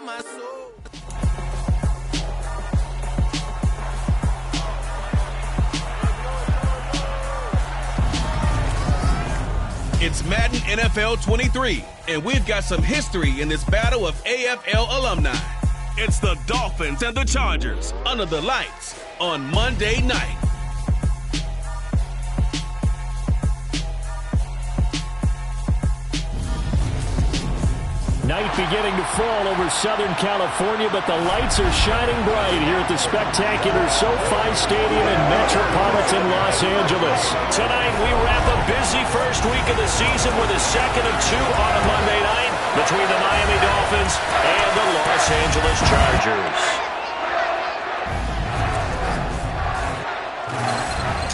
my soul. It's Madden NFL 23, and we've got some history in this battle of AFL alumni. It's the Dolphins and the Chargers under the lights on Monday night. Night beginning to fall over Southern California, but the lights are shining bright here at the spectacular SoFi Stadium in metropolitan Los Angeles. Tonight, we wrap a busy first week of the season with a second of two on a Monday night between the Miami Dolphins and the Los Angeles Chargers.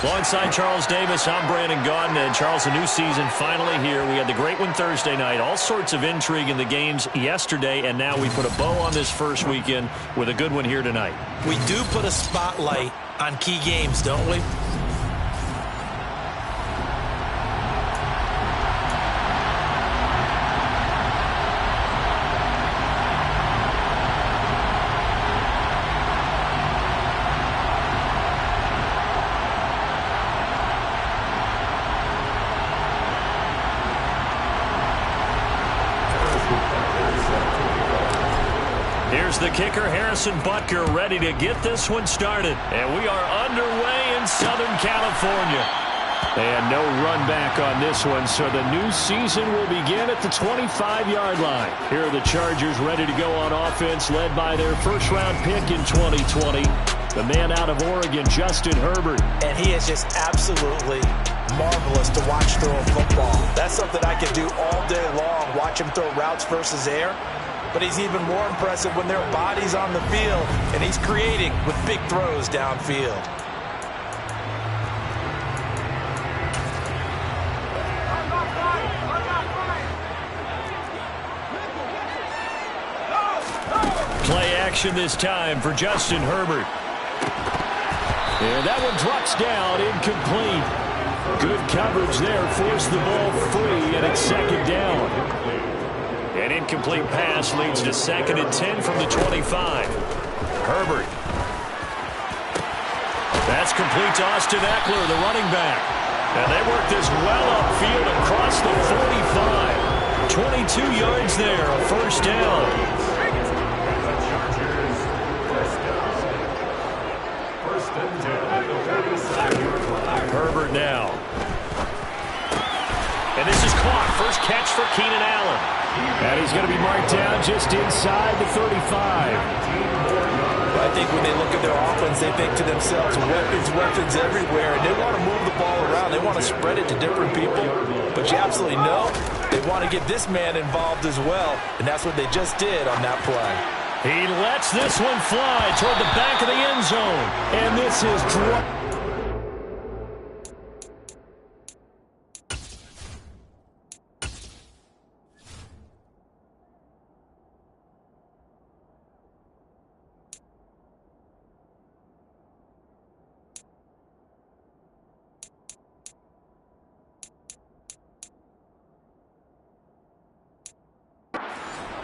Alongside Charles Davis, I'm Brandon Gaudin. And Charles, a new season finally here. We had the great one Thursday night. All sorts of intrigue in the games yesterday, and now we put a bow on this first weekend with a good one here tonight. We do put a spotlight on key games, don't we? Here's the kicker, Harrison Butker, ready to get this one started. And we are underway in Southern California. And no run back on this one, so the new season will begin at the 25-yard line. Here are the Chargers ready to go on offense, led by their first-round pick in 2020, the man out of Oregon, Justin Herbert. And he is just absolutely marvelous to watch throw a football. That's something I could do all day long, watch him throw routes versus air. But he's even more impressive when their body's on the field, and he's creating with big throws downfield. Play action this time for Justin Herbert. And that one drops down, incomplete. Good coverage there, forced the ball free, and it's second down. An incomplete pass leads to 2nd and 10 from the 25. Herbert. That's complete to Austin Eckler, the running back. And they work this well upfield across the 45. 22 yards there, a first down. Herbert now. And this is caught. First catch for Keenan Allen. And he's going to be marked down just inside the 35. I think when they look at their offense, they think to themselves, weapons everywhere. And they want to move the ball around. They want to spread it to different people. But you absolutely know they want to get this man involved as well. And that's what they just did on that play. He lets this one fly toward the back of the end zone. And this is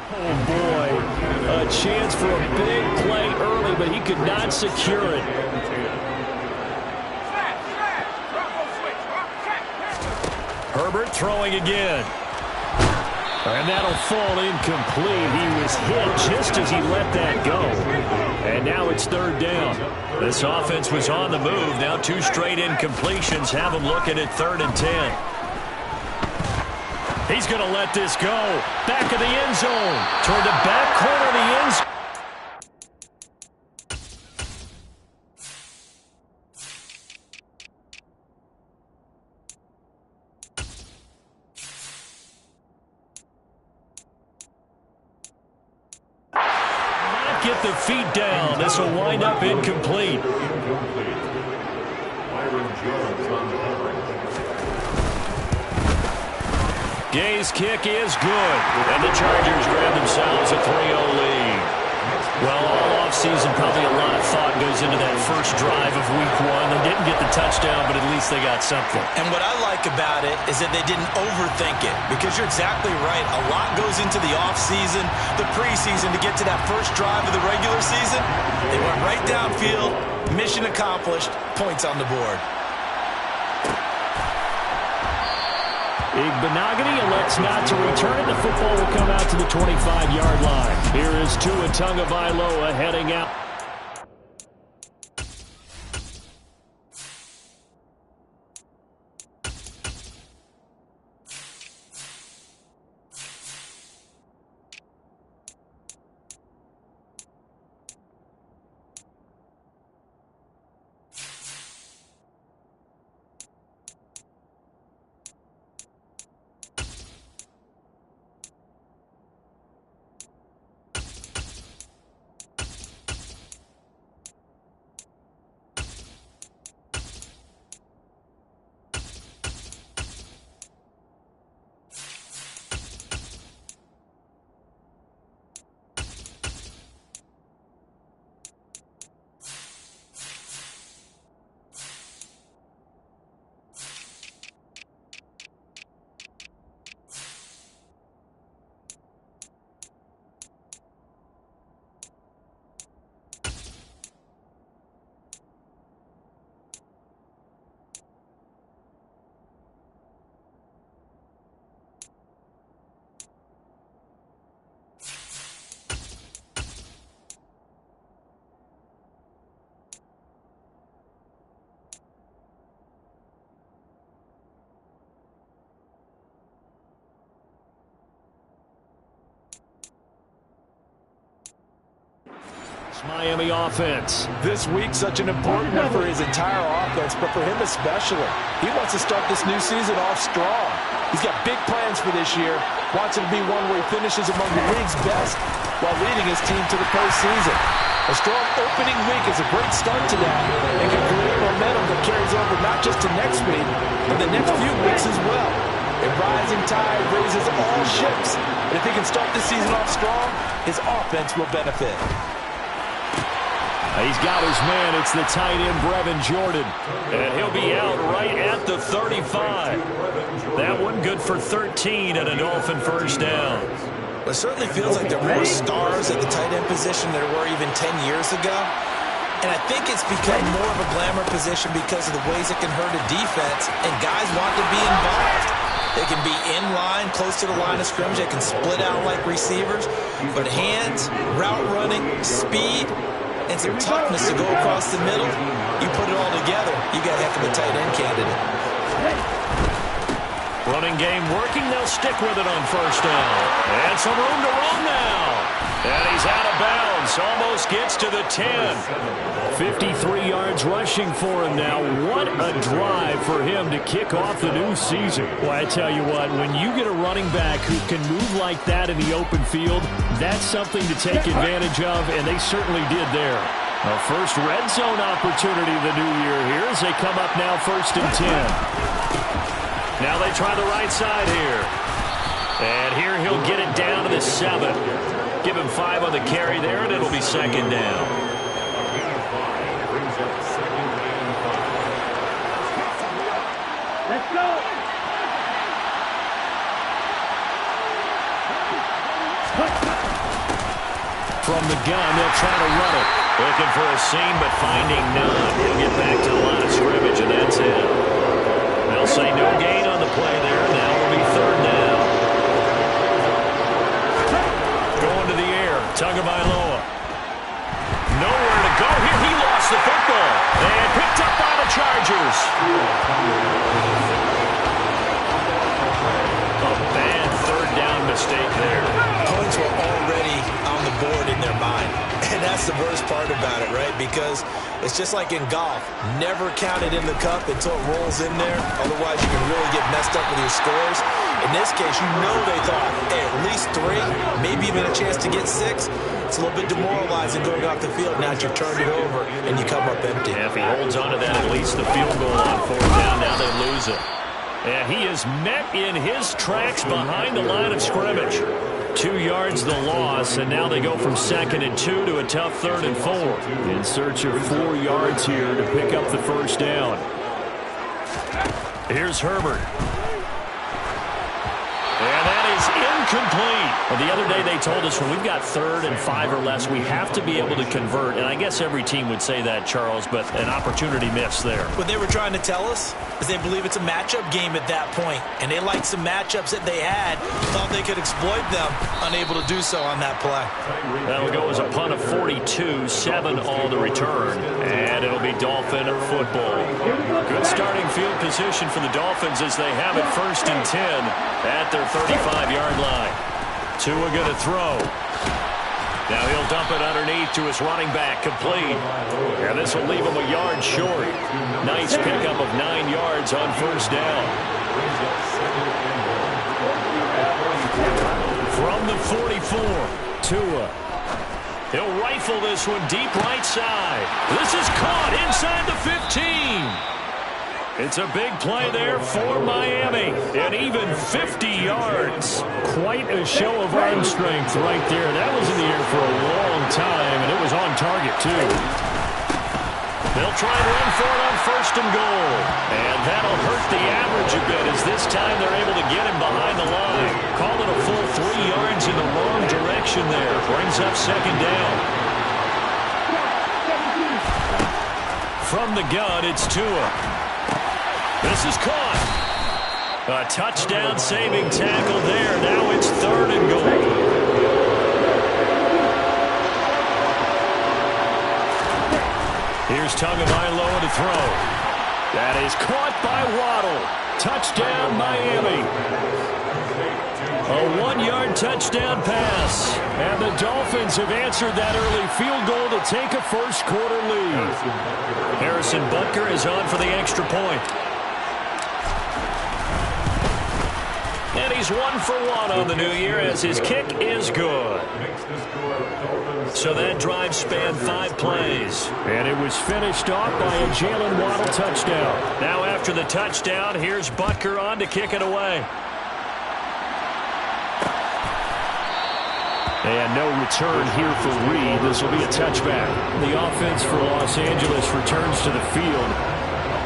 oh, boy. A chance for a big play early, but he could not secure it. Herbert throwing again. And that'll fall incomplete. He was hit just as he let that go. And now it's 3rd down. This offense was on the move. Now 2 straight incompletions have them looking at 3rd and 10. He's going to let this go. Back of the end zone. Toward the back corner of the end zone. Not get the feet down. This will wind up incomplete. Gay's kick is good, and the Chargers grab themselves a 3-0 lead. Well, all offseason, probably a lot thought goes into that first drive of week 1. They didn't get the touchdown, but at least they got something. And what I like about it is that they didn't overthink it, because you're exactly right. A lot goes into the offseason, the preseason, to get to that first drive of the regular season. They went right downfield, mission accomplished, points on the board. Igbenogany elects not to return. The football will come out to the 25-yard line. Here is Tua Tagovailoa heading out. Miami offense. This week, such an important one for his entire offense, but for him especially. He wants to start this new season off strong. He's got big plans for this year. Wants it to be one where he finishes among the league's best while leading his team to the postseason. A strong opening week is a great start to that and can create momentum that carries over not just to next week, but the next few weeks as well. A rising tide raises all ships. And if he can start the season off strong, his offense will benefit. He's got his man. It's the tight end, Brevin Jordan. And he'll be out right at the 35. That one good for 13 and a Dolphin first down. Well, it certainly feels like there are more stars at the tight end position than there were even 10 years ago. And I think it's become more of a glamour position because of the ways it can hurt a defense, and guys want to be involved. They can be in line, close to the line of scrimmage. They can split out like receivers. But hands, route running, speed, and some toughness to go across the middle, you put it all together, you got a heck of a tight end candidate. Running game working, they'll stick with it on first down. And some room to run now. And he's out of bounds, almost gets to the 10. 53 yards rushing for him now. What a drive for him to kick off the new season. Well, I tell you what, when you get a running back who can move like that in the open field, that's something to take advantage of, and they certainly did there. A first red zone opportunity of the new year here as they come up now 1st and 10. Now they try the right side here. And here he'll get it down to the 7. Give him 5 on the carry there, and it'll be 2nd down. Let's go. From the gun, they'll try to run it. Looking for a seam, but finding none. He'll get back to the line of scrimmage, and that's it. They'll say no gain on the play there. Now it'll be 3rd down. Going to the air. Tagovailoa. Nowhere to go here. He lost the football. And picked up by the Chargers. A bad 3rd down mistake there. Points were already on the board in their mind. And that's the worst part about it, right? Because it's just like in golf. Never count it in the cup until it rolls in there. Otherwise, you can really get messed up with your scores. In this case, you know they thought, hey, at least 3, maybe even a chance to get 6. It's a little bit demoralizing going off the field. Now that you've turned it over and you come up empty. Yeah, if he holds on to that, at least the field goal on 4th down. Now they lose it. And he is met in his tracks behind the line of scrimmage. 2 yards the loss, and now they go from 2nd and 2 to a tough 3rd and 4. In search of 4 yards here to pick up the first down. Here's Herbert. And that is incomplete. Well, the other day they told us when we've got 3rd and 5 or less, we have to be able to convert. And I guess every team would say that, Charles, but an opportunity missed there. What they were trying to tell us is they believe it's a matchup game at that point, and they liked some matchups that they had, thought they could exploit them, unable to do so on that play. That'll go as a punt of 42, 7 all to return, and it'll be Dolphin football. Good starting field position for the Dolphins as they have it 1st and 10 at their 35-yard line. Tua going to throw. Now he'll dump it underneath to his running back, complete. And this will leave him a yard short. Nice pickup of 9 yards on 1st down. From the 44, Tua. He'll rifle this one deep right side. This is caught inside the 15. It's a big play there for Miami, and even 50 yards. Quite a show of arm strength right there. That was in the air for a long time, and it was on target, too. They'll try and run for it on 1st and goal, and that'll hurt the average a bit as this time they're able to get him behind the line. Call it a full 3 yards in the wrong direction there. Brings up 2nd down. From the gun, it's Tua. This is caught. A touchdown-saving tackle there. Now it's 3rd and goal. Here's Tagovailoa to throw. That is caught by Waddle. Touchdown, Miami. A 1-yard touchdown pass. And the Dolphins have answered that early field goal to take a first-quarter lead. Harrison Butker is on for the extra point. And he's 1 for 1 on the new year as his kick is good. So that drive spanned 5 plays. And it was finished off by a Jalen Waddle touchdown. Now after the touchdown, here's Butker on to kick it away. And no return here for Reed. This will be a touchback. The offense for Los Angeles returns to the field.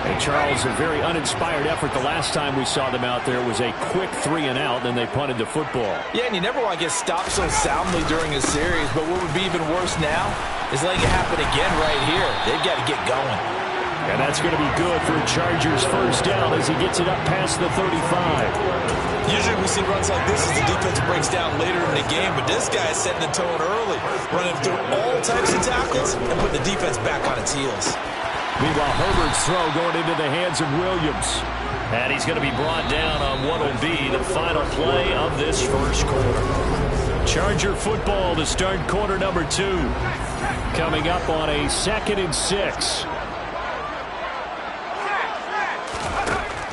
And Charles, a very uninspired effort the last time we saw them out there was a quick 3 and out, then they punted the football. Yeah, and you never want to get stopped so soundly during a series, but what would be even worse now is letting it happen again right here. They've got to get going. And that's going to be good for Chargers first down as he gets it up past the 35. Usually we see runs like this as the defense breaks down later in the game, but this guy is setting the tone early, running through all types of tackles and putting the defense back on its heels. Meanwhile, Herbert's throw going into the hands of Williams. And he's going to be brought down on what will be the final play of this first quarter. Charger football to start quarter number 2. Coming up on a 2nd and 6.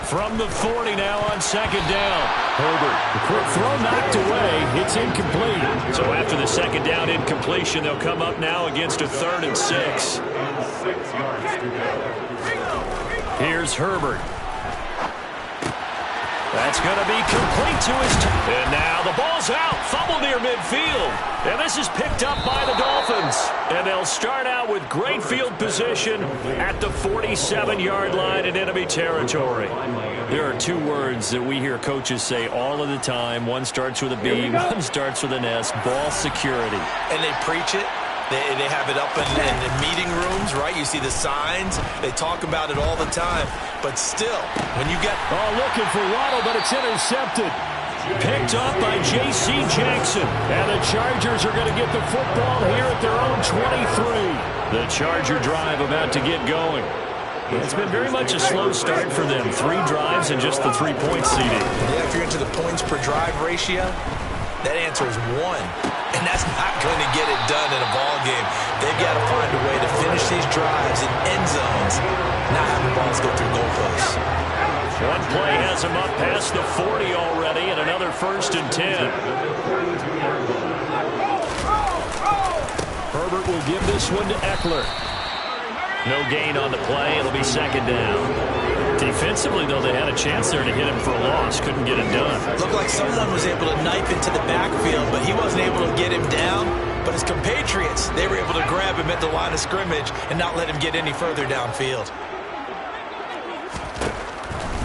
From the 40 now on 2nd down. Herbert, the quick throw knocked away. It's incomplete. So after the 2nd down incompletion, they'll come up now against a 3rd and 6. Here's Herbert. That's going to be complete to his and now the ball's out. Fumble near midfield. And this is picked up by the Dolphins. And they'll start out with great field position at the 47-yard line in enemy territory. There are 2 words that we hear coaches say all of the time. One starts with a B, one starts with an S. Ball security. And they preach it. They have it up in the meeting rooms, right? You see the signs. They talk about it all the time. But still, when you get... Oh, looking for Waddle, but it's intercepted. Picked up by J.C. Jackson. And the Chargers are going to get the football here at their own 23. The Charger drive about to get going. It's been very much a slow start for them. 3 drives and just the 3 points seeded. Yeah, if you're into the points per drive ratio, that answer is 1. And that's not going to get it done in a ball game. They've got to find a way to finish these drives in end zones, not having balls go through goalposts. One play has him up past the 40 already, and another 1st and 10. Herbert will give this one to Eckler. No gain on the play. It'll be 2nd down. Defensively, though, they had a chance there to hit him for a loss. Couldn't get it done. Looked like someone was able to knife into the backfield, but he wasn't able to get him down. But his compatriots, they were able to grab him at the line of scrimmage and not let him get any further downfield.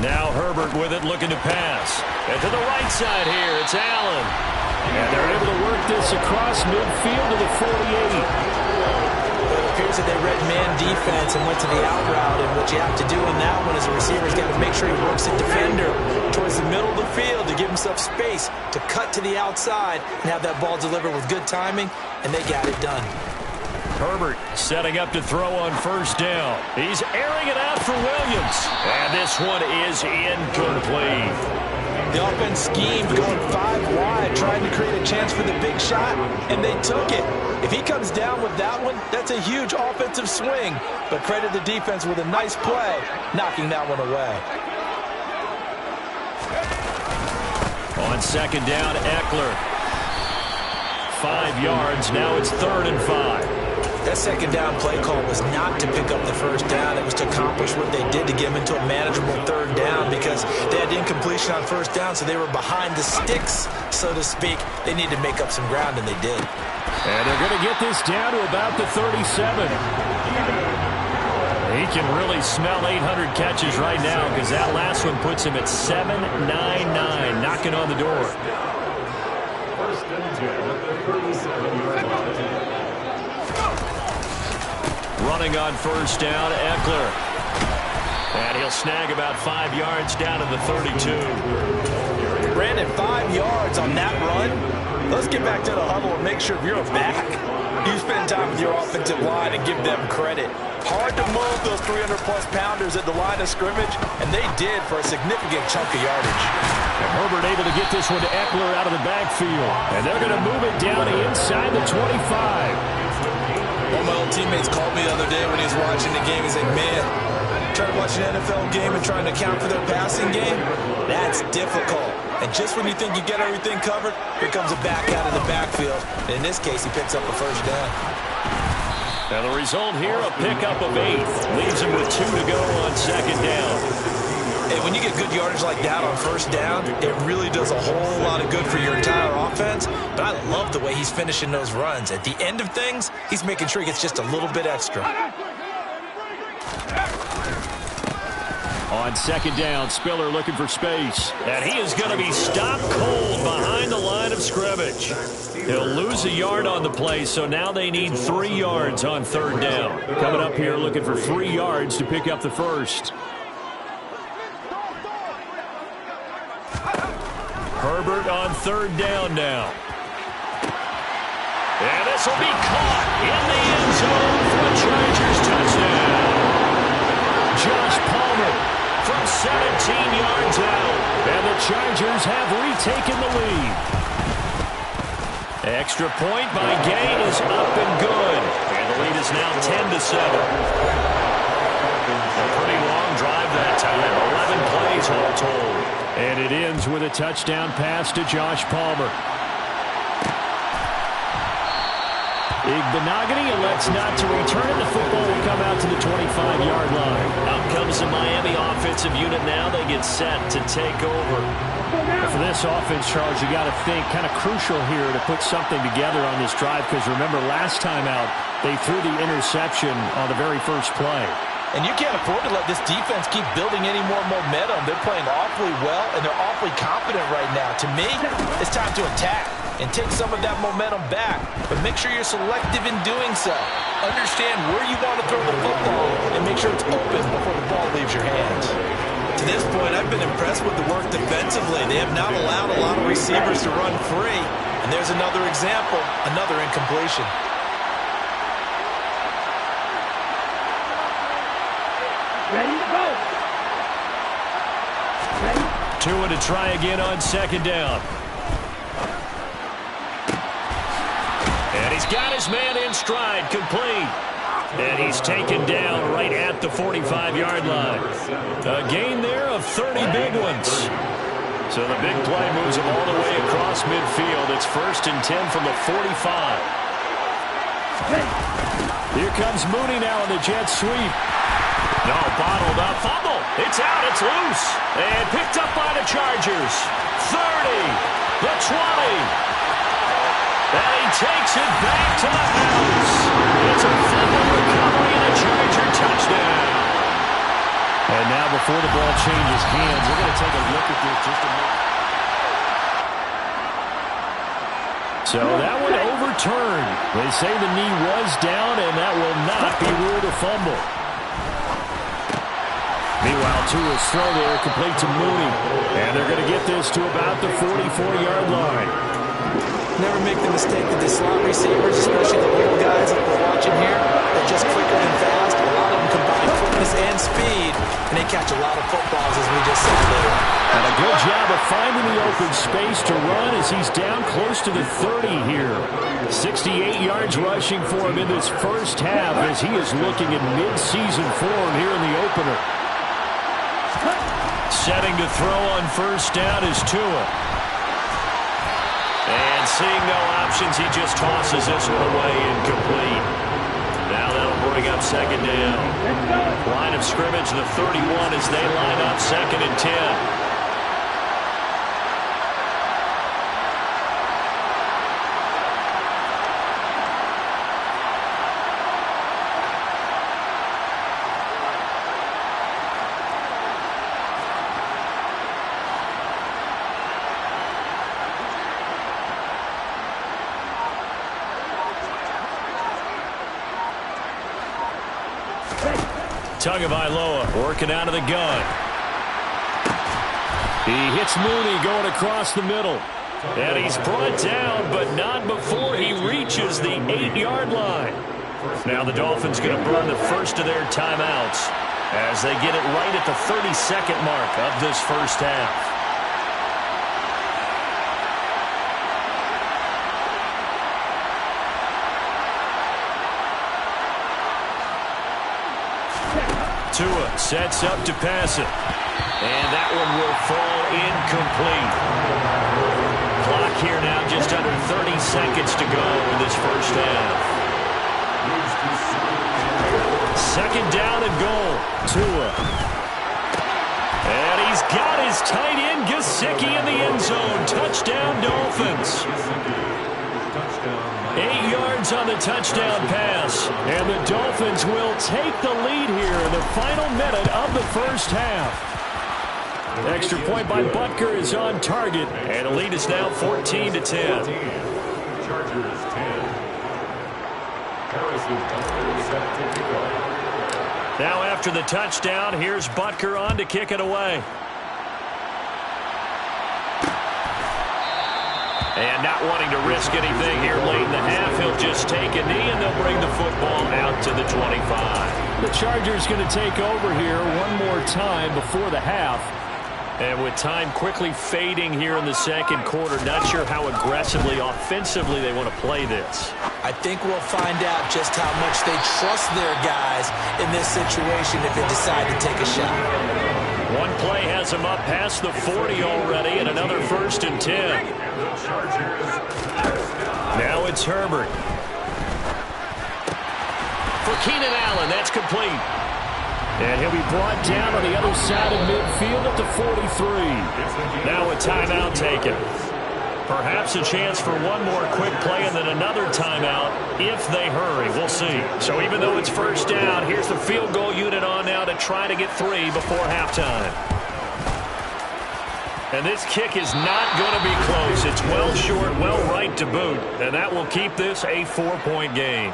Now Herbert with it, looking to pass. And to the right side here, it's Allen. And they're able to work this across midfield to the 48. It appears that they read man defense and went to the out route, and what you have to do in that one as a receiver is got to make sure he works the defender towards the middle of the field to give himself space to cut to the outside and have that ball delivered with good timing, and they got it done. Herbert setting up to throw on first down. He's airing it out for Williams. And this one is incomplete. The offense schemed going 5 wide, trying to create a chance for the big shot, and they took it. If he comes down with that one, that's a huge offensive swing. But credit the defense with a nice play, knocking that one away. On second down, Eckler. 5 yards, now it's 3rd and 5. That second down play call was not to pick up the first down. It was to accomplish what they did to get them into a manageable 3rd down because they had incompletion on first down, so they were behind the sticks, so to speak. They needed to make up some ground, and they did. And they're going to get this down to about the 37. He can really smell 800 catches right now because that last one puts him at 799, knocking on the door. Running on first down, Eckler. And he'll snag about 5 yards down to the 32. Brandon, 5 yards on that run. Let's get back to the huddle and make sure you're back. You spend time with your offensive line and give them credit. Hard to move those 300-plus pounders at the line of scrimmage, and they did for a significant chunk of yardage. And Herbert able to get this one to Eckler out of the backfield. And they're going to move it down inside the 25. One of my old teammates called me the other day when he was watching the game. He's like, man, trying to watch an NFL game and trying to account for their passing game, that's difficult. And just when you think you get everything covered, here comes a back out of the backfield. And in this case, he picks up a first down. And the result here, a pickup of 8. Leaves him with 2 to go on second down. And when you get good yardage like that on first down, it really does a whole lot of good for your entire offense. But I love the way he's finishing those runs. At the end of things, he's making sure he gets just a little bit extra. On second down, Spiller looking for space. And he is going to be stopped cold behind the line of scrimmage. He'll lose a yard on the play, so now they need 3 yards on third down. Coming up here looking for 3 yards to pick up the first. Herbert on third down now. And this will be caught in the end zone for a Chargers touchdown. Josh Palmer from 17 yards out. And the Chargers have retaken the lead. Extra point by Gay is up and good. And the lead is now 10-7. A pretty long drive that time. 11 plays all told. And it ends with a touchdown pass to Josh Palmer. Igbenogany elects not to return it. The football will come out to the 25-yard line. Out comes the Miami offensive unit now. They get set to take over. But for this offense, Charles, you got to think kind of crucial here to put something together on this drive because remember last time out they threw the interception on the very first play. And you can't afford to let this defense keep building any more momentum. They're playing awfully well, and they're awfully confident right now. To me, it's time to attack and take some of that momentum back. But make sure you're selective in doing so. Understand where you want to throw the football and make sure it's open before the ball leaves your hands. To this point, I've been impressed with the work defensively. They have not allowed a lot of receivers to run free. And there's another example, another incompletion. Ready to go. Ready. Tua to try again on second down. And he's got his man in stride, complete. And he's taken down right at the 45-yard line. A gain there of 30 big ones. So the big play moves him all the way across midfield. It's 1st and 10 from the 45. Here comes Mooney now on the jet sweep. No, bottled up. Fumble. It's out. It's loose. And picked up by the Chargers. 30. The 20. And he takes it back to the house. It's a fumble recovery and a Charger touchdown. And now before the ball changes hands, we're going to take a look at this just a minute. So that one overturned. They say the knee was down, and that will not be ruled a fumble. Meanwhile, Tua's throw there complete to Mooney. And they're going to get this to about the 44-yard line. Never make the mistake that the slot receivers, especially the little guys that we're watching here, they're just quicker than fast. A lot of them combine quickness and speed, and they catch a lot of footballs, as we just saw there. And a good job of finding the open space to run as he's down close to the 30 here. 68 yards rushing for him in this first half as he is looking in mid-season form here in the opener. Setting to throw on first down is Tua. And seeing no options, he just tosses this one away incomplete. Now that'll bring up second down. Line of scrimmage, the 31 as they line up 2nd and 10. Tagovailoa working out of the gun. He hits Mooney going across the middle. And he's brought down, but not before he reaches the 8-yard line. Now the Dolphins going to burn the first of their timeouts as they get it right at the 32nd mark of this first half. Tua sets up to pass it. And that one will fall incomplete. Clock here now just under 30 seconds to go in this first half. 2nd down and goal. Tua. And he's got his tight end Gesicki in the end zone. Touchdown Dolphins. 8 yards on the touchdown pass. And the Dolphins will take the lead here in the final minute of the first half. Extra point by Butker is on target. And the lead is now 14-10. Chargers 10. Now after the touchdown, here's Butker on to kick it away. And not wanting to risk anything here late in the half, he'll just take a knee and they'll bring the football out to the 25. The Chargers going to take over here one more time before the half. And with time quickly fading here in the second quarter, not sure how aggressively, offensively they want to play this. I think we'll find out just how much they trust their guys in this situation if they decide to take a shot. One play has them up past the 40 already, and another 1st and 10. Now it's Herbert. For Keenan Allen, that's complete. And he'll be brought down on the other side of midfield at the 43. Now a timeout taken. Perhaps a chance for one more quick play and then another timeout if they hurry. We'll see. So even though it's first down, here's the field goal unit on now to try to get 3 before halftime. And this kick is not going to be close. It's well short, well right to boot. And that will keep this a 4-point game.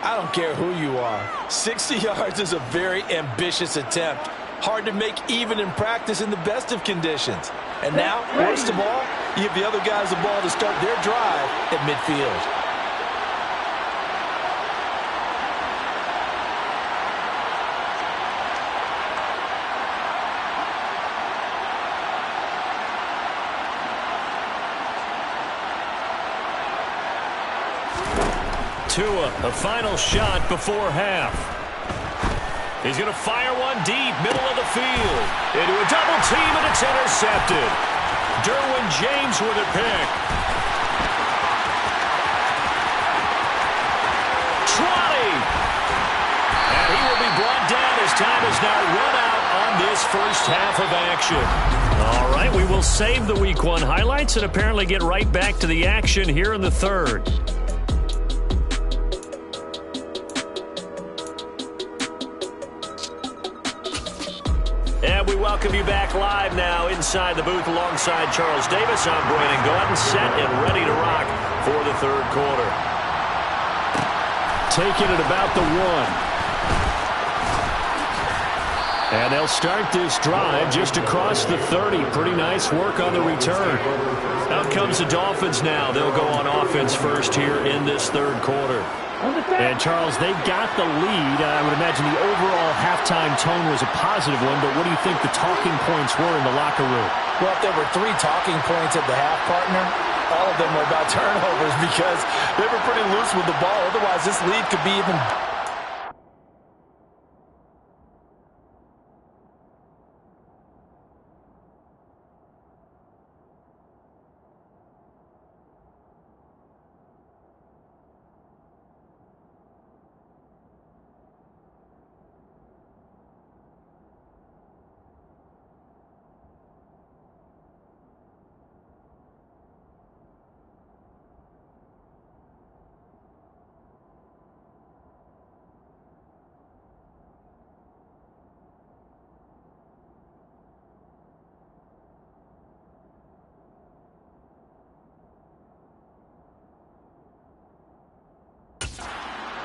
I don't care who you are. 60 yards is a very ambitious attempt. Hard to make even in practice in the best of conditions. And now, worst of all, you give the other guys the ball to start their drive at midfield. Tua, a final shot before half. He's going to fire one deep, middle of the field. Into a double team, and it's intercepted. Derwin James with a pick. 20. And he will be brought down as his time has now run out on this first half of action. All right, we will save the Week 1 highlights and apparently get right back to the action here in the third. And we welcome you back live now inside the booth alongside Charles Davis. I'm Brandon Gaudin, set and ready to rock for the third quarter. Taking it about the 1. And they'll start this drive just across the 30. Pretty nice work on the return. Out comes the Dolphins now. They'll go on offense first here in this third quarter. And, Charles, they've got the lead. I would imagine the overall halftime tone was a positive one, but what do you think the talking points were in the locker room? Well, if there were 3 talking points at the half, partner, all of them were about turnovers because they were pretty loose with the ball. Otherwise, this lead could be even...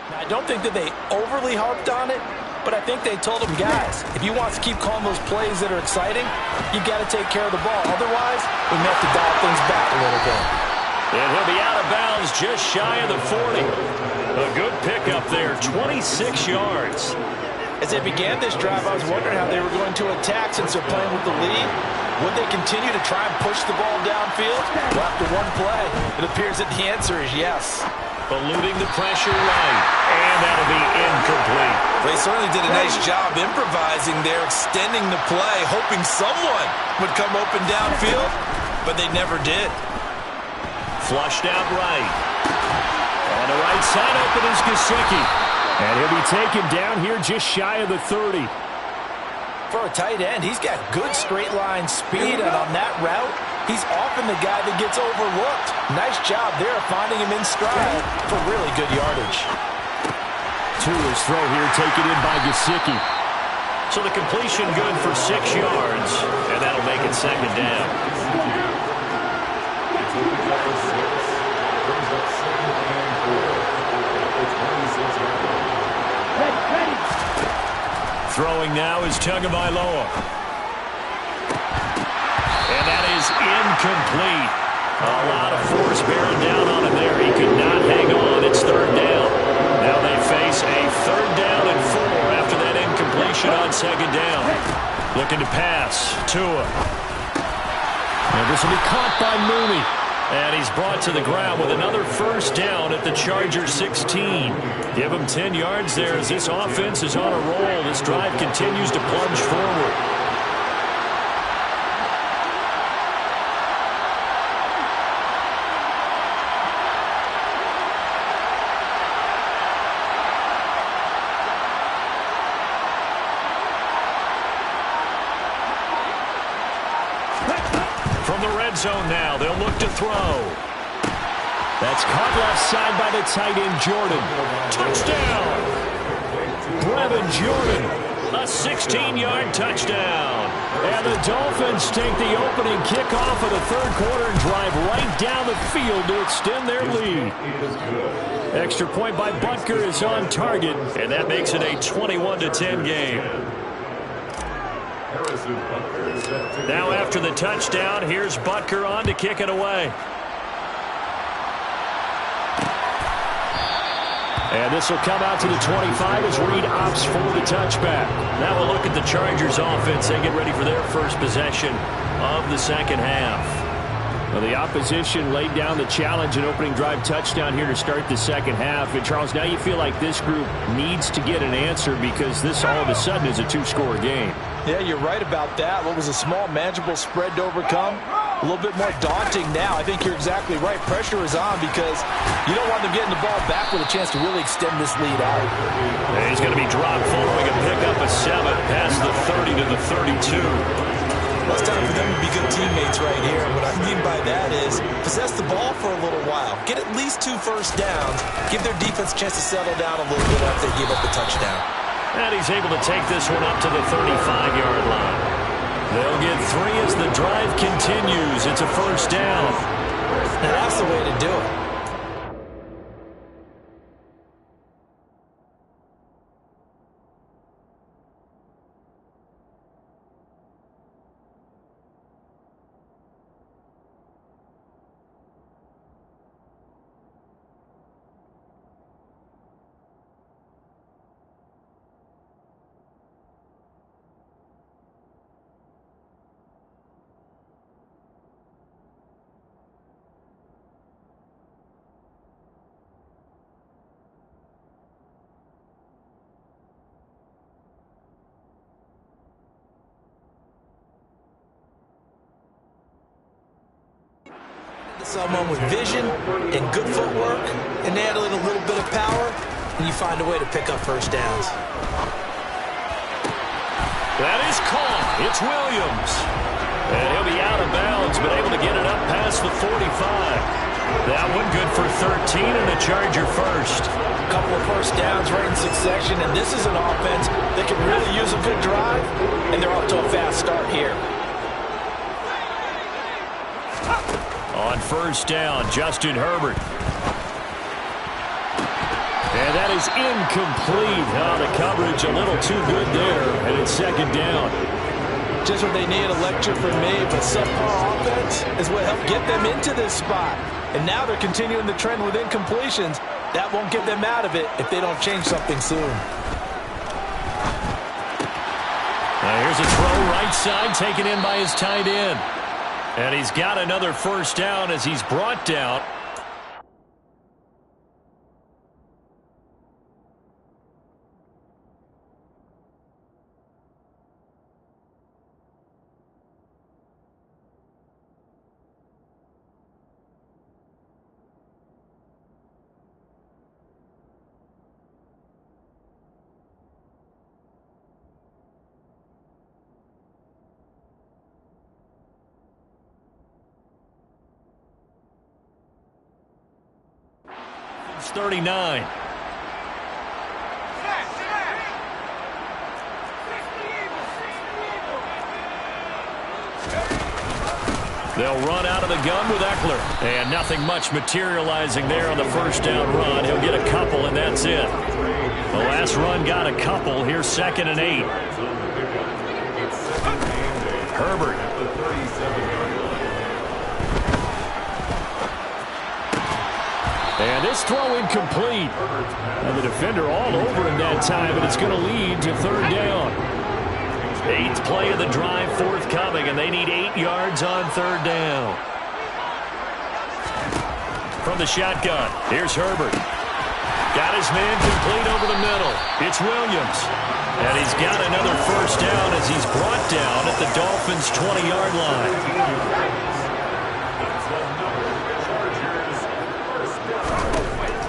I don't think that they overly harped on it, but I think they told them, guys, if you want to keep calling those plays that are exciting, you got to take care of the ball. Otherwise, we may have to dial things back a little bit. And he'll be out of bounds just shy of the 40. A good pickup there, 26 yards. As they began this drive, I was wondering how they were going to attack since they're playing with the lead. Would they continue to try and push the ball downfield? Well, after one play, it appears that the answer is yes. Eluding the pressure right, and that'll be incomplete. They certainly did a nice job improvising there, extending the play, hoping someone would come open downfield, but they never did. Flushed out right. On the right side open is Gesicki. And he'll be taken down here just shy of the 30. For a tight end, he's got good straight line speed, and on that route, he's often the guy that gets overlooked. Nice job there finding him in stride for really good yardage. To his throw here, taken in by Gesicki. So the completion good for 6 yards, and that'll make it second down. Throwing now is Tagovailoa. And that is incomplete. A lot of force bearing down on him there. He could not hang on. It's third down. Now they face a third down and 4 after that incompletion on second down. Looking to pass. Tua. And this will be caught by Mooney. And he's brought to the ground with another first down at the Chargers 16. Give him 10 yards there as this offense is on a roll. This drive continues to plunge forward. From the red zone now, they'll look to throw. That's caught left side by the tight end, Jordan. Touchdown! Brevin Jordan, a 16-yard touchdown. And the Dolphins take the opening kickoff of the third quarter and drive right down the field to extend their lead. Extra point by Butker is on target, and that makes it a 21-10 game. Now after the touchdown, here's Butker on to kick it away. And this will come out to the 25 as Reed opts for the touchback. Now we'll look at the Chargers offense. They get ready for their first possession of the second half. Well, the opposition laid down the challenge, an opening drive touchdown here to start the second half. And, Charles, now you feel like this group needs to get an answer because this all of a sudden is a two-score game. Yeah, you're right about that. What was a small, manageable spread to overcome a little bit more daunting now. I think you're exactly right. Pressure is on because you don't want them getting the ball back with a chance to really extend this lead out. And he's going to be dropped following a pickup of 7 past the 30 to the 32. Well, it's time for them to be good teammates right here. What I mean by that is possess the ball for a little while. Get at least 2 first downs. Give their defense a chance to settle down a little bit after they give up the touchdown. And he's able to take this one up to the 35-yard line. They'll get 3 as the drive continues. It's a first down. And that's the way to do it. Someone with vision and good footwork and adding a little bit of power, and you find a way to pick up first downs. That is caught. It's Williams. And he'll be out of bounds, but able to get it up past the 45. That one good for 13 and a Charger first. A couple of first downs right in succession, and this is an offense that can really use a good drive, and they're off to a fast start here. On first down, Justin Herbert. And that is incomplete. Oh, the coverage a little too good there, and it's second down. Just what they need, a lecture from me, but subpar offense is what helped get them into this spot. And now they're continuing the trend with incompletions. That won't get them out of it if they don't change something soon. Now here's a throw right side taken in by his tight end. And he's got another first down as he's brought down. It's 39. They'll run out of the gun with Eckler. And nothing much materializing there on the first down run. He'll get a couple, and that's it. The last run got a couple. Here's 2nd and 8. Herbert. And this throw incomplete. And the defender all over him that time, and it's going to lead to 3rd down. 8th play of the drive forthcoming, and they need 8 yards on 3rd down. From the shotgun, here's Herbert. Got his man complete over the middle. It's Williams. And he's got another first down as he's brought down at the Dolphins' 20-yard line.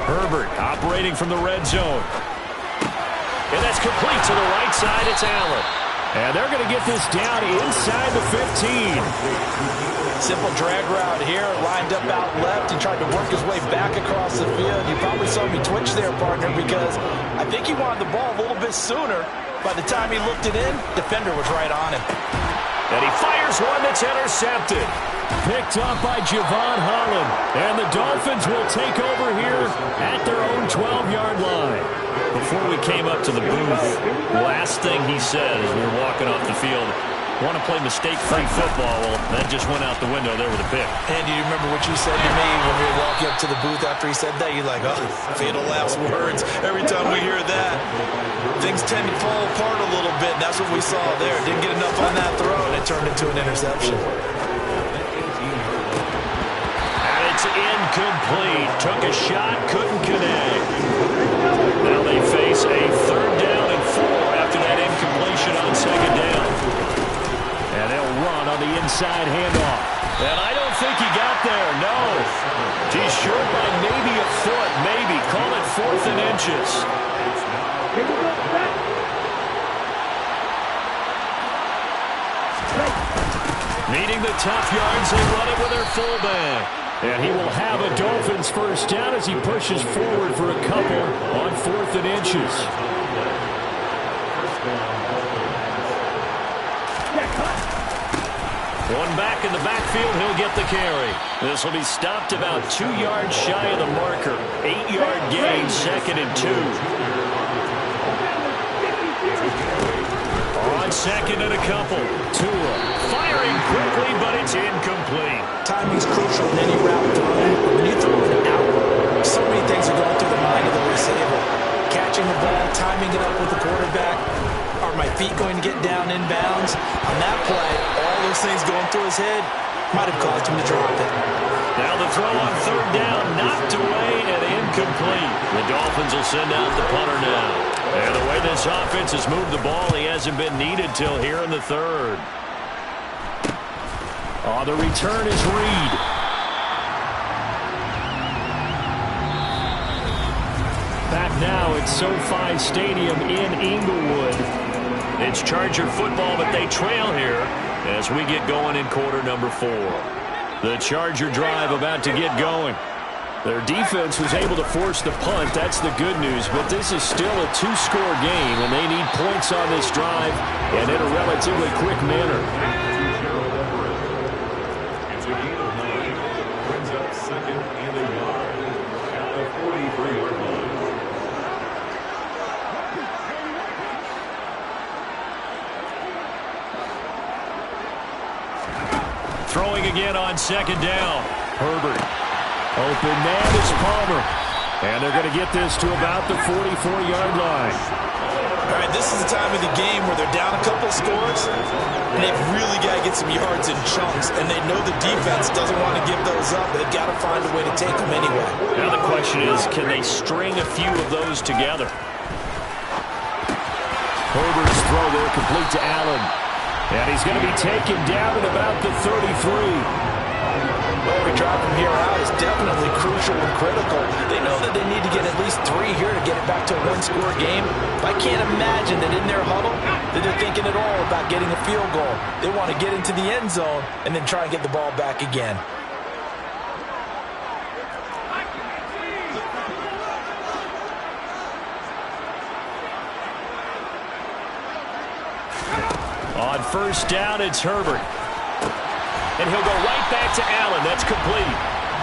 Herbert operating from the red zone. And that's complete to the right side. It's Allen. And they're going to get this down inside the 15. Simple drag route here, lined up out left and tried to work his way back across the field. You probably saw me twitch there, partner, because I think he wanted the ball a little bit sooner. By the time he looked it in, defender was right on him. And he fires one that's intercepted. Picked up by Javon Holland. And the Dolphins will take over here at their own 12-yard line. Before we came up to the booth, last thing he said as we were walking off the field, want to play mistake-free football. Well, that just went out the window there with a pick. And do you remember what you said to me when we were walking up to the booth after he said that? You're like, oh, fatal last words. Every time we hear that, things tend to fall apart a little bit. That's what we saw there. Didn't get enough on that throw, and it turned into an interception. And it's incomplete. Took a shot, couldn't connect. Now they face a 3rd down and 4 after that incompletion on 2nd down. And they'll run on the inside handoff. And inches. Here we go, back. Needing the tough yards, they run it with their fullback. And he will have a Dolphins first down as he pushes forward for a couple on 4th and inches. One back in the backfield, he'll get the carry. This will be stopped about 2 yards shy of the marker. 8-yard gain, 2nd and 2. On 2nd and a couple. Tua firing quickly, but it's incomplete. Timing's crucial in any route thrown. When you throw it out, so many things are going through the mind of the receiver. Catching the ball, timing it up with the quarterback. Are my feet going to get down inbounds? On that play, all those things going through his head might have caused him to drop it. Now the throw on 3rd down, knocked away and incomplete. The Dolphins will send out the punter now. And the way this offense has moved the ball, he hasn't been needed till here in the 3rd. Oh, the return is Reed. Back now at SoFi Stadium in Inglewood. It's Charger football, but they trail here as we get going in quarter number 4. The Charger drive about to get going. Their defense was able to force the punt. That's the good news, but this is still a 2-score game, and they need points on this drive and in a relatively quick manner. It's a gain of 9. Brings up 2nd and a yard at the 43-yard line. Throwing again on 2nd down. Herbert. Open man is Palmer. And they're going to get this to about the 44-yard line. All right, this is the time of the game where they're down a couple scores, and they've really got to get some yards in chunks, and they know the defense doesn't want to give those up, but they've got to find a way to take them anyway. Now the question is, can they string a few of those together? Herbert's throw there complete to Allen. And he's going to be taken down at about the 33. Every drive from here out is definitely crucial and critical. They know that they need to get at least 3 here to get it back to a 1-score game. I can't imagine that in their huddle that they're thinking at all about getting a field goal. They want to get into the end zone and then try and get the ball back again. On 1st down, it's Herbert. And he'll go right back to Allen. That's complete.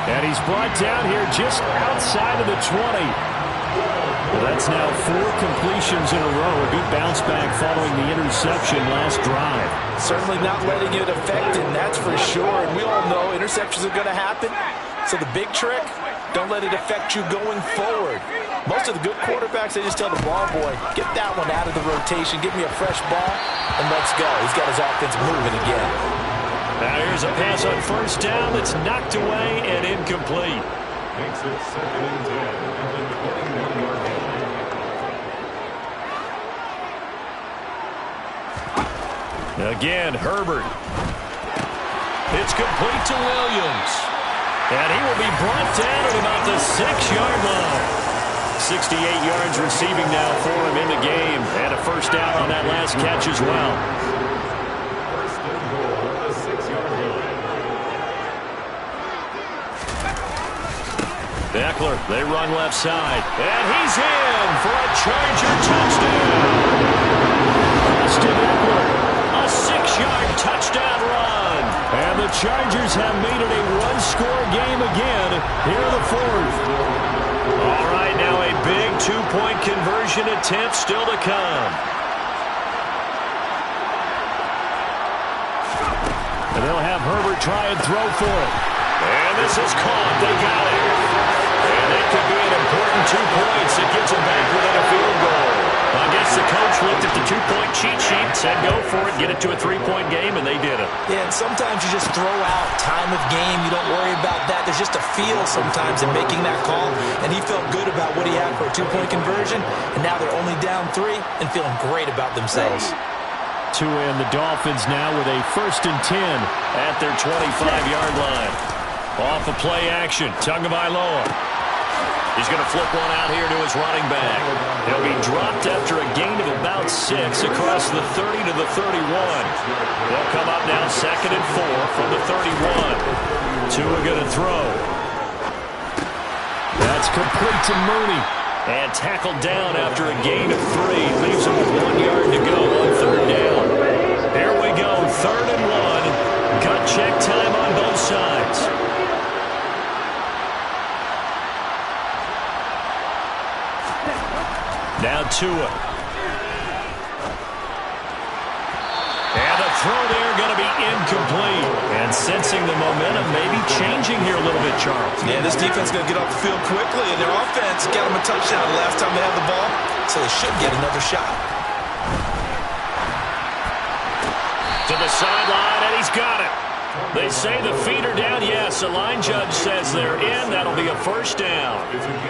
And he's brought down here just outside of the 20. Well, that's now 4 completions in a row. A good bounce back following the interception last drive. Certainly not letting it affect him, that's for sure. And we all know interceptions are going to happen. So the big trick, don't let it affect you going forward. Most of the good quarterbacks, they just tell the ball boy, get that one out of the rotation, give me a fresh ball, and let's go. He's got his offense moving again. Now here's a pass on 1st down that's knocked away and incomplete. Makes it 2nd and 10 at the 21-yard line. Again, Herbert. It's complete to Williams. And he will be brought down at about the 6-yard line. 68 yards receiving now for him in the game. And a first down on that last catch as well. First and goal at the 6-yard line. Eckler, they run left side. And he's in for a Charger touchdown. Austin Eckler, a 6-yard touchdown run. And the Chargers have made it a 1-score game again here in the 4th. All right, now a big 2-point conversion attempt still to come. And they'll have Herbert try and throw for it. And this is caught. They got it. And it could be an important 2 points. It gets them back within a field goal. I guess the coach looked at the 2-point cheat sheet, said go for it, get it to a 3-point game, and they did it. Yeah, and sometimes you just throw out time of game. You don't worry about that. There's just a feel sometimes in making that call, and he felt good about what he had for a 2-point conversion, and now they're only down 3 and feeling great about themselves. To end the Dolphins now with a 1st and 10 at their 25-yard line. Off of play action, Tagovailoa. He's going to flip one out here to his running back. He'll be dropped after a gain of about 6 across the 30 to the 31. They'll come up now 2nd and 4 from the 31. Tua going to throw. That's complete to Mooney. And tackled down after a gain of 3. Leaves him with 1 yard to go on 3rd down. Here we go, 3rd and 1. Gut check time on both sides. Now Tua. And the throw there going to be incomplete. And sensing the momentum maybe changing here a little bit, Charles. Yeah, this defense is going to get off the field quickly, and their offense got them a touchdown the last time they had the ball, so they should get another shot. To the sideline, and he's got it. They say the feet are down. Yes, the line judge says they're in. That'll be a 1st down.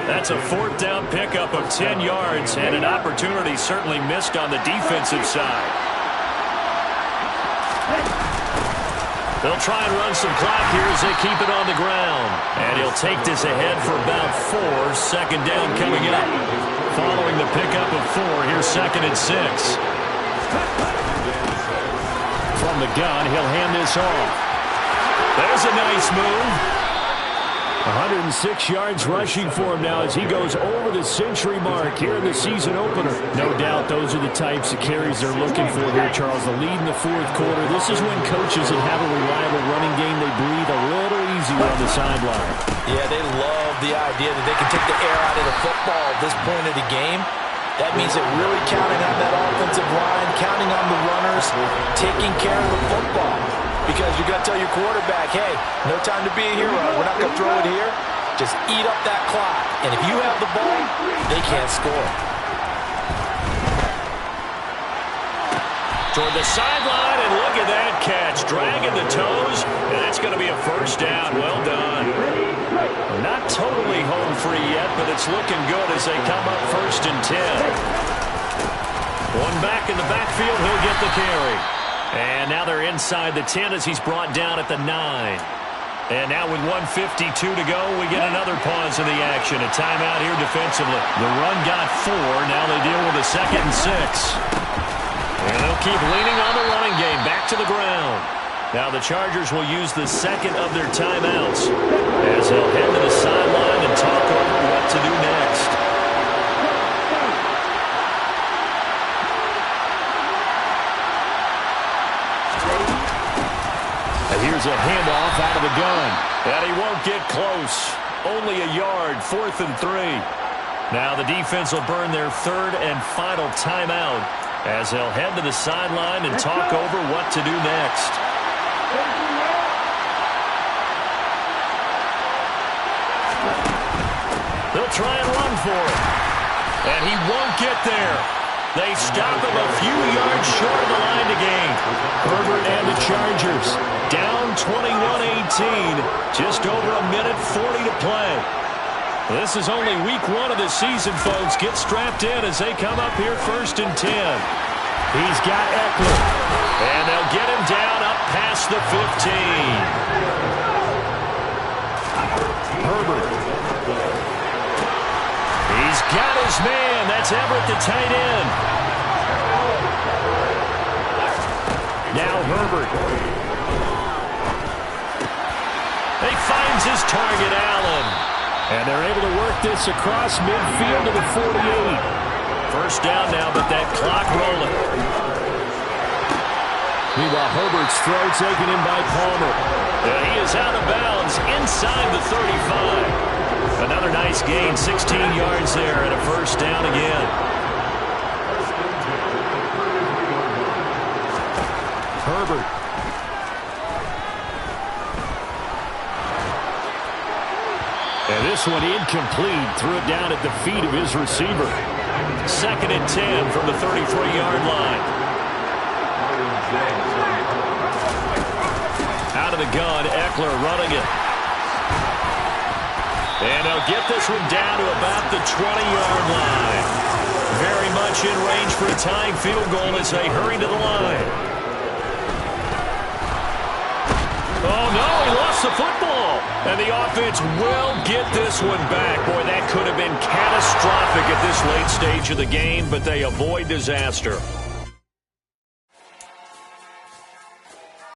That's a 4th down pickup of 10 yards, and an opportunity certainly missed on the defensive side. They'll try and run some clock here as they keep it on the ground. And he'll take this ahead for about 4. 2nd down coming up. Following the pickup of 4, here's 2nd and 6. From the gun, he'll hand this off. There's a nice move. 106 yards rushing for him now as he goes over the century mark here in the season opener. No doubt those are the types of carries they're looking for here, Charles. The lead in the 4th quarter. This is when coaches that have a reliable running game, they breathe a little easier on the sideline. Yeah, they love the idea that they can take the air out of the football at this point of the game. That means they're really counting on that offensive line, counting on the runners, taking care of the football. Because you're going to tell your quarterback, hey, no time to be a hero. We're not going to throw it here. Just eat up that clock. And if you have the ball, they can't score. Toward the sideline, and look at that catch. Dragging the toes, and that's going to be a 1st down. Well done. Not totally home free yet, but it's looking good as they come up 1st and 10. One back in the backfield, he'll get the carry. And now they're inside the 10 as he's brought down at the 9. And now with 1:52 to go, we get another pause in the action. A timeout here defensively. The run got 4. Now they deal with a 2nd and 6. And they'll keep leaning on the running game. Back to the ground. Now the Chargers will use the 2nd of their timeouts as they'll head to the sideline and talk over what to do next. Here's a handoff out of the gun. And he won't get close. Only a yard, 4th and 3. Now the defense will burn their 3rd and final timeout as they'll head to the sideline and talk over what to do next. They'll try and run for it. And he won't get there. They stop him a few yards short of the line to gain. Herbert and the Chargers down 21-18. Just over a minute 40 to play. This is only week 1 of the season, folks. Get strapped in as they come up here 1st and 10. He's got Eckler. And they'll get him down up past the 15. Herbert. He's got his man. That's Everett, the tight end. Now Herbert. He finds his target, Allen. And they're able to work this across midfield to the 48. 1st down now, but that clock rolling. Meanwhile, Herbert's throw taken in by Palmer. And he is out of bounds inside the 35. Another nice gain, 16 yards there, and a 1st down again. Herbert. And this one incomplete. Threw it down at the feet of his receiver. 2nd and 10 from the 33-yard line. Out of the gun, Eckler running it. And they'll get this one down to about the 20-yard line. Very much in range for a tying field goal as they hurry to the line. Oh, no, he lost the football. And the offense will get this one back. Boy, that could have been catastrophic at this late stage of the game, but they avoid disaster.